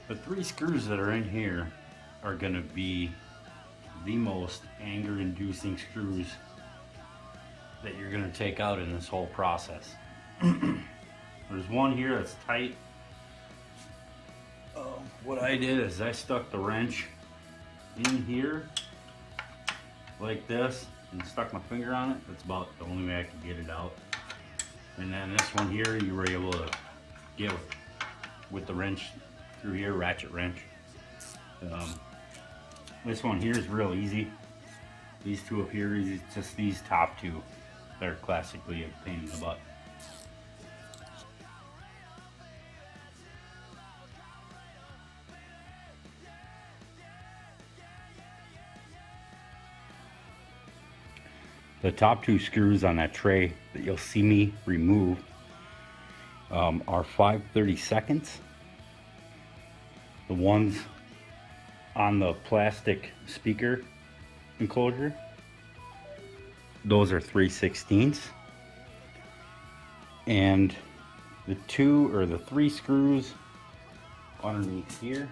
The 3 screws that are in here are going to be the most anger inducing screws that you're going to take out in this whole process. There's one here that's tight. What I did is I stuck the wrench in here like this and stuck my finger on it. That's about the only way I could get it out. And then this one here, you were able to get with the wrench through here, ratchet wrench. This one here is real easy. These two up here, just these top two, they're classically a pain in the butt. The top 2 screws on that tray that you'll see me remove are 5/32. The ones on the plastic speaker enclosure, those are 3/16. And the 3 screws underneath here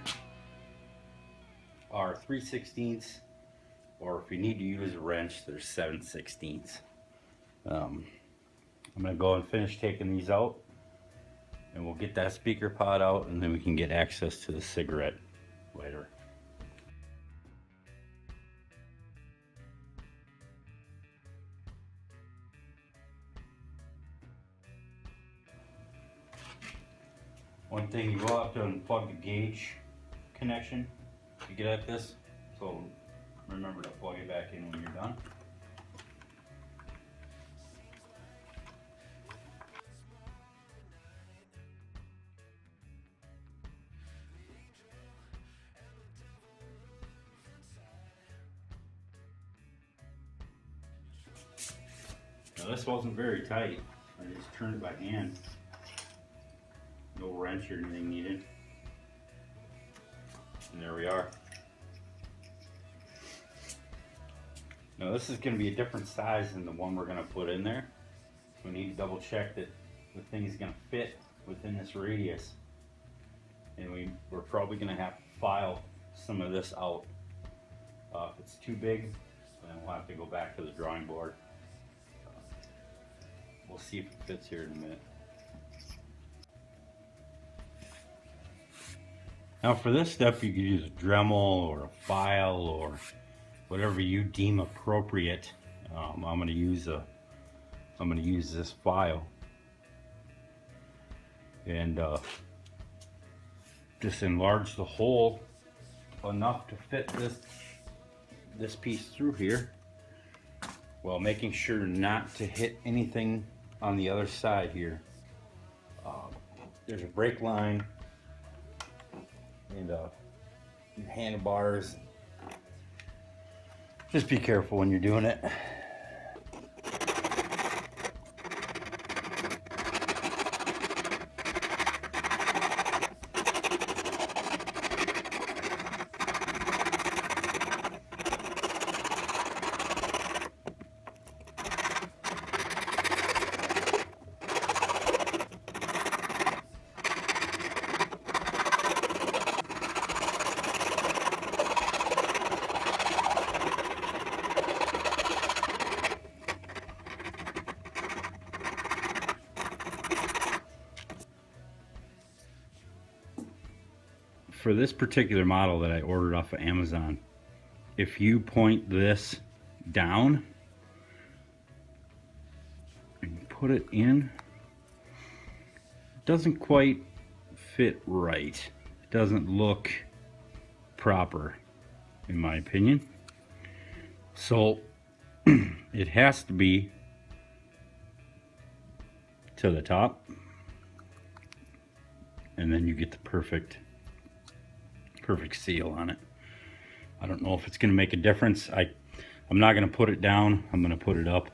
are 3/16. Or if you need to use a wrench, there's 7/16. I'm gonna go and finish taking these out, and we'll get that speaker pod out, and then we can get access to the cigarette later. One thing, you will have to unplug the gauge connection to get at this, so remember to plug it back in when you're done. Now this wasn't very tight. I just turned it by hand. No wrench or anything needed. And there we are. Now this is going to be a different size than the one we're going to put in there. We need to double check that the thing is going to fit within this radius. And we're probably going to have to file some of this out. If it's too big, then we'll have to go back to the drawing board. We'll see if it fits here in a minute. Now for this step, you could use a Dremel or a file or whatever you deem appropriate. I'm going to use this file and just enlarge the hole enough to fit this piece through here, while making sure not to hit anything on the other side here. There's a brake line and handlebars. Just be careful when you're doing it. For this particular model that I ordered off of Amazon, if you point this down and put it in, it doesn't quite fit right. It doesn't look proper, in my opinion. So it has to be to the top, and then you get the perfect seal on it. I don't know if it's going to make a difference. I'm not going to put it down. I'm going to put it up,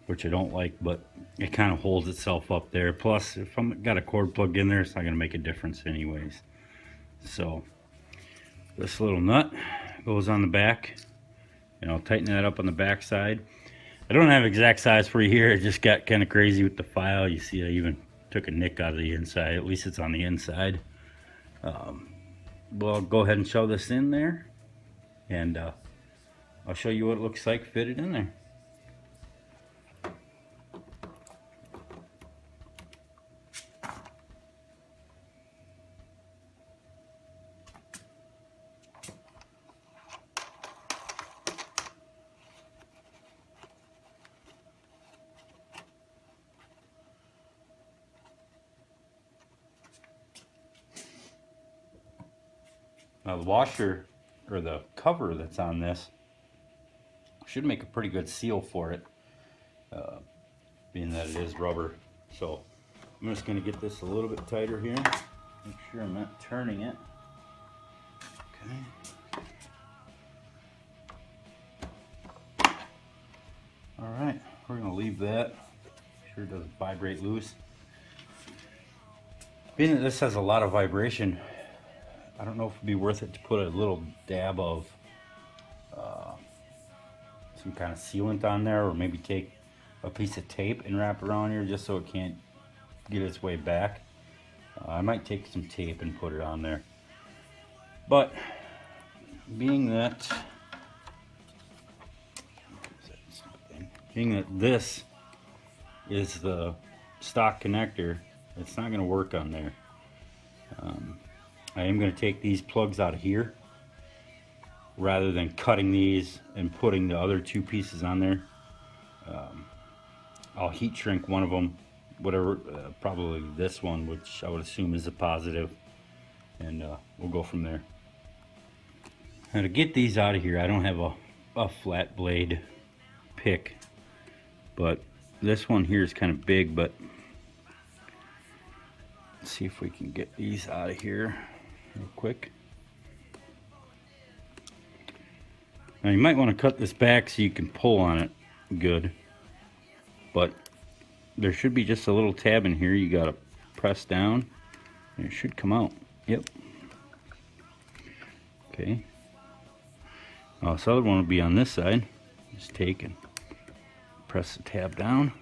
which I don't like, but it kind of holds itself up there. Plus, if I've got a cord plugged in there, it's not going to make a difference anyways. So this little nut goes on the back, and I'll tighten that up on the back side. I don't have exact size for you here. It just got kind of crazy with the file. You see, I even took a nick out of the inside. At least it's on the inside. we'll go ahead and shove this in there, and I'll show you what it looks like fitted in there. Now the washer, or the cover that's on this, should make a pretty good seal for it, being that it is rubber. So I'm just going to get this a little bit tighter here. Make sure I'm not turning it. Okay. Alright, we're going to leave that. Sure it doesn't vibrate loose. Being that this has a lot of vibration, I don't know if it'd be worth it to put a little dab of some kind of sealant on there, or maybe take a piece of tape and wrap around here just so it can't get its way back. I might take some tape and put it on there. But being that this is the stock connector, it's not going to work on there. I am going to take these plugs out of here rather than cutting these and putting the other two pieces on there. I'll heat shrink one of them, whatever, probably this one, which I would assume is a positive, and we'll go from there. Now to get these out of here, I don't have a flat blade pick, but this one here is kind of big. But let's see if we can get these out of here real quick. Now you might want to cut this back so you can pull on it good, but there should be just a little tab in here you gotta press down and it should come out. Yep. Okay. Now this other one will be on this side. Just take and press the tab down.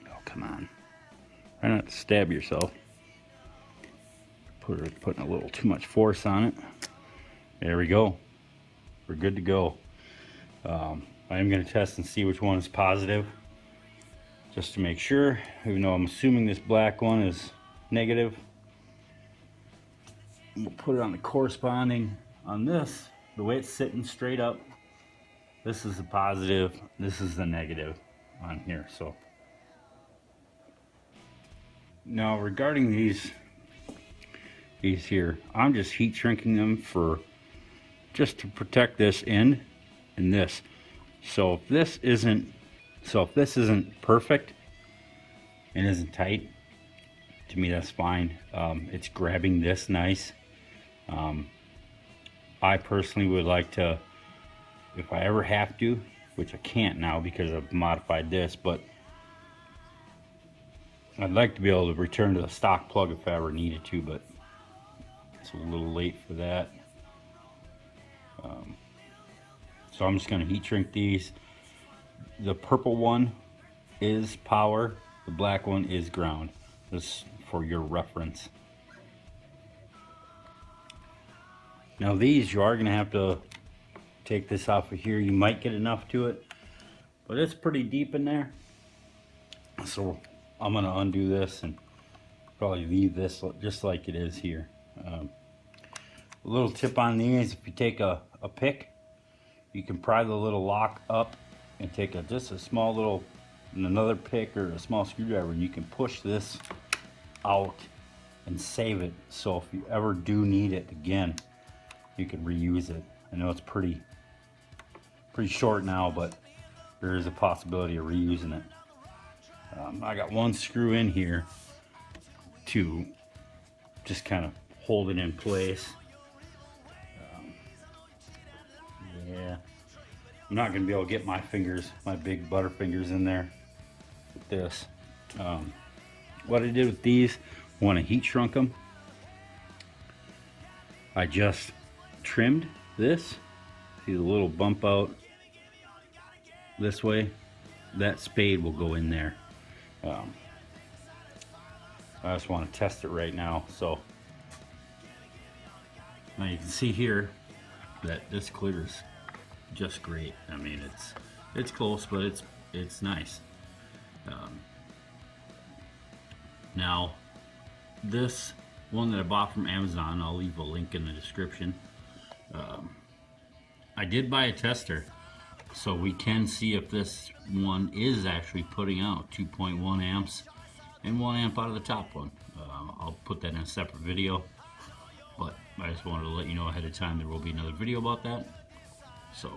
Oh, come on. Try not to stab yourself. Putting a little too much force on it. There we go. We're good to go. I am going to test and see which one is positive, just to make sure, even though I'm assuming this black one is negative. We'll put it on the corresponding on this. The way it's sitting straight up, this is the positive, this is the negative on here. So now regarding these here, I'm just heat shrinking them just to protect this end and this. So if this isn't perfect and isn't tight, to me that's fine. It's grabbing this nice. I personally would like to, if I ever have to, which I can't now because I've modified this, but I'd like to be able to return to the stock plug if I ever needed to, but it's a little late for that. So I'm just going to heat shrink these. The purple one is power, the black one is ground, just for your reference. Now these, you are going to have to take this off of here. You might get enough to it, but it's pretty deep in there. So I'm going to undo this and probably leave this just like it is here. A little tip on these: if you take a pick, you can pry the little lock up and take just a small little, another pick or a small screwdriver, and you can push this out and save it. So if you ever do need it again, you can reuse it. I know it's pretty short now, but there is a possibility of reusing it. I got one screw in here to just kind of hold it in place. Yeah, I'm not going to be able to get my fingers, my big butter fingers, in there with this. What I did with these, when I heat shrunk them, I just trimmed this. See the little bump out this way? That spade will go in there. I just want to test it right now. So now you can see here that this clears just great. I mean, it's close, but it's nice. Now this one that I bought from Amazon, I'll leave a link in the description. I did buy a tester, so we can see if this one is actually putting out 2.1 amps and 1 amp out of the top one. I'll put that in a separate video, but I just wanted to let you know ahead of time there will be another video about that. So